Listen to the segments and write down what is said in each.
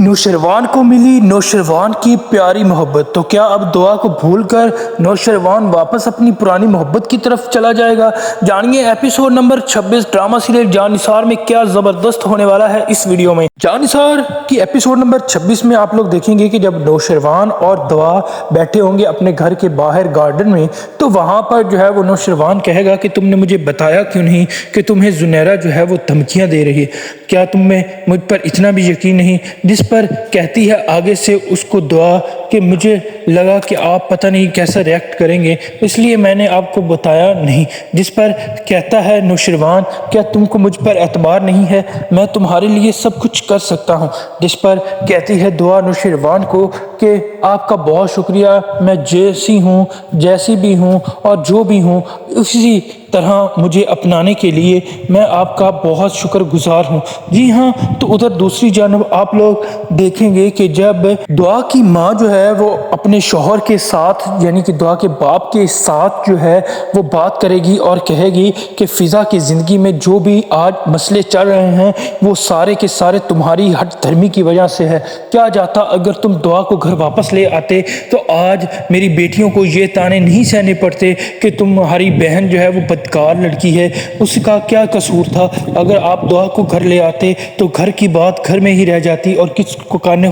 नौशरवान को मिली नौशरवान की प्यारी मोहब्बत। तो क्या अब दुआ को भूलकर नौशरवान वापस अपनी पुरानी मोहब्बत की तरफ चला जाएगा? जानिए episode number 26 drama serial Jannisar में क्या ज़बरदस्त होने वाला है इस वीडियो में। जानिसार की एपिसोड नंबर 26 में आप लोग देखेंगे कि जब नौशरवान और दुआ बैठे होंगे अपने घर के बाहर गार्डन में, तो वहाँ पर जो है वो नौशरवान कहेगा कि तुमने मुझे बताया क्यों नहीं कि तुम्हें जुनैरा जो है वो धमकियाँ दे रही है, क्या तुम्हें मुझ पर इतना भी यकीन नहीं? जिस पर कहती है आगे से उसको दुआ कि मुझे लगा कि आप पता नहीं कैसा रिएक्ट करेंगे, इसलिए मैंने आपको बताया नहीं। जिस पर कहता है नौशरवान, क्या तुमको मुझ पर एतबार नहीं है? मैं तुम्हारे लिए सब कुछ कर सकता हूँ। जिस पर कहती है दुआ नौशरवान को कि आपका बहुत शुक्रिया, मैं जैसी हूँ, जैसी भी हूँ और जो भी हूँ उसी तरह मुझे अपनाने के लिए मैं आपका बहुत शुक्रगुजार हूँ। जी हाँ, तो उधर दूसरी जानब आप लोग देखेंगे कि जब दुआ की माँ जो है वो अपने शौहर के साथ यानी कि दुआ के बाप के साथ जो है वो बात करेगी और कहेगी कि फ़िज़ा की ज़िंदगी में जो भी आज मसले चल रहे हैं वो सारे के सारे तुम्हारी हट धर्मी की वजह से है। क्या जाता अगर तुम दुआ को घर वापस ले आते तो आज मेरी बेटियों को ये ताने नहीं सहने पड़ते कि तुम्हारी बहन जो है वो बदकार लड़की है, उसका क्या कसूर था। अगर आप दुआ को घर ले आते तो घर की बात घर में ही रह जाती और किसको कान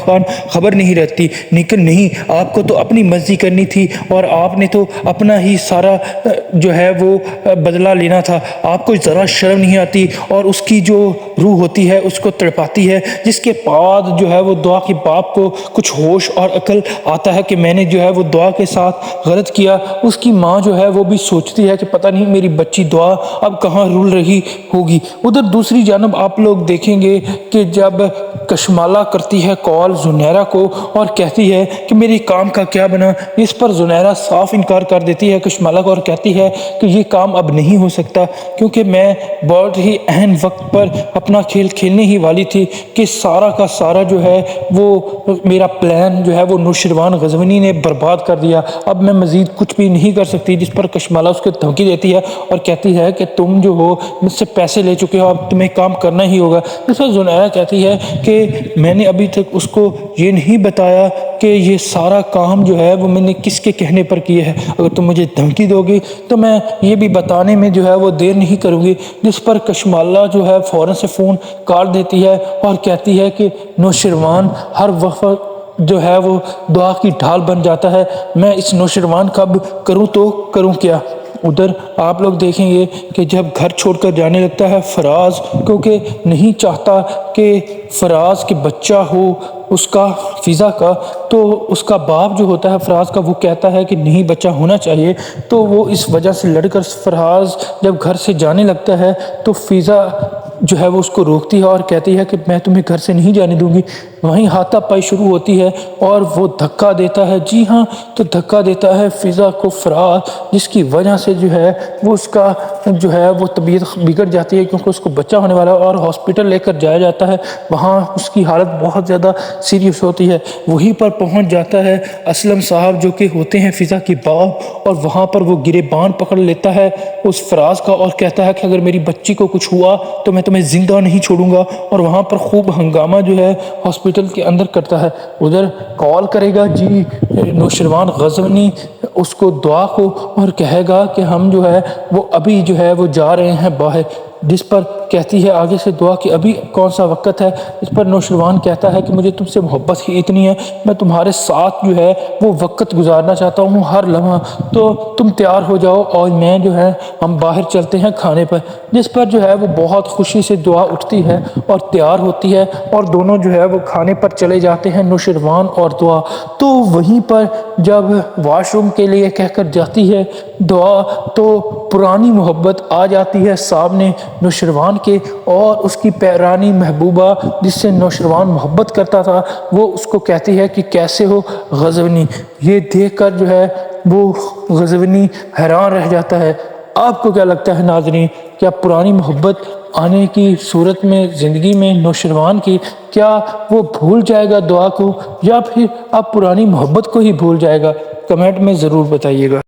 खबर नहीं रहती। लेकिन नहीं, आपको तो अपनी मर्जी करनी थी और आपने तो अपना ही सारा जो है वो बदला लेना था। आपको ज़रा शर्म नहीं आती और उसकी जो रूह होती है उसको तड़पाती है। जिसके बाद जो है वो दुआ के बाप को कुछ होश और अकल आता है कि मैंने जो है वो दुआ के साथ गलत किया। उसकी माँ जो है वो भी सोचती है कि पता नहीं मेरी बच्ची दुआ अब कहाँ रुल रही होगी। उधर दूसरी जानब आप लोग देखेंगे कि जब कशमाला करती है कॉल जुनैरा को और कहती है कि मेरी काम का क्या बना, इस पर जुनैरा साफ इनकार कर देती है कशमाला को और कहती है कि ये काम अब नहीं हो सकता क्योंकि मैं बहुत ही अहम वक्त पर अपना खेल खेलने ही वाली थी कि सारा का सारा जो है वो मेरा प्लान जो है वो नौशरवान गजवनी ने बर्बाद कर दिया। अब मैं मज़ीद कुछ भी नहीं कर सकती। जिस पर कशमाला उसको धमकी देती है और कहती है कि तुम जो हो मुझसे पैसे ले चुके हो, अब तुम्हें काम करना ही होगा। इस पर जुनैरा कहती है कि मैंने अभी तक उसको ये नहीं बताया कि ये सारा काम जो है वो मैंने किसके कहने पर किया है। अगर तुम मुझे धमकी दोगी तो मैं ये भी बताने में जो है वो देर नहीं करूँगी। जिस पर कशमाला जो है फ़ौरन से फ़ोन काट देती है और कहती है कि नौशरवान हर वक्त जो है वो दुआ की ढाल बन जाता है, मैं इस नौशरवान का अब करूँ तो करूँ क्या। उधर आप लोग देखेंगे कि जब घर छोड़कर जाने लगता है फराज, क्योंकि नहीं चाहता कि फराज के बच्चा हो उसका फ़िज़ा का, तो उसका बाप जो होता है फराज का वो कहता है कि नहीं बच्चा होना चाहिए। तो वो इस वजह से लड़कर फराज जब घर से जाने लगता है तो फ़िज़ा जो है वो उसको रोकती है और कहती है कि मैं तुम्हें घर से नहीं जाने दूंगी। वहीं हाथापाई शुरू होती है और वो धक्का देता है। जी हाँ, तो धक्का देता है फ़िज़ा को फराज, जिसकी वजह से जो है वो उसका जो है वो तबीयत बिगड़ जाती है क्योंकि उसको बच्चा होने वाला है और हॉस्पिटल लेकर जाया जाता है। वहाँ उसकी हालत बहुत ज़्यादा सीरियस होती है। वहीं पर पहुँच जाता है असलम साहब जो कि होते हैं फ़िज़ा के बाप, और वहाँ पर वो गिरेबान पकड़ लेता है उस फराज का और कहता है कि अगर मेरी बच्ची को कुछ हुआ तो मैं तुम्हें ज़िंदा नहीं छोड़ूंगा। और वहाँ पर खूब हंगामा जो है हॉस्पिटल के अंदर करता है। उधर कॉल करेगा जी नौशरवान गजवनी उसको दुआ को और कहेगा कि हम जो है वो अभी जो है वो जा रहे हैं बाहर। जिस पर कहती है आगे से दुआ कि अभी कौन सा वक्त है। इस पर नौशरवान कहता है कि मुझे तुमसे मोहब्बत ही इतनी है, मैं तुम्हारे साथ जो है वो वक्त गुजारना चाहता हूँ हर लम्हा, तो तुम तैयार हो जाओ और मैं जो है हम बाहर चलते हैं खाने पर। जिस पर जो है वो बहुत खुशी से दुआ उठती है और तैयार होती है और दोनों जो है वो खाने पर चले जाते हैं नौशरवान और दुआ। तो वहीं पर जब वॉशरूम के लिए कहकर जाती है दुआ तो पुरानी मोहब्बत आ जाती है सामने नौशरवान के, और उसकी पैरानी महबूबा जिससे नौशरवान मोहब्बत करता था वो उसको कहती है कि कैसे हो गजवनी। ये देखकर जो है वो गजवनी हैरान रह जाता है। आपको क्या लगता है नाज़रीन, क्या पुरानी मोहब्बत आने की सूरत में ज़िंदगी में नौशरवान की, क्या वो भूल जाएगा दुआ को या फिर आप पुरानी मोहब्बत को ही भूल जाएगा? कमेंट में ज़रूर बताइएगा।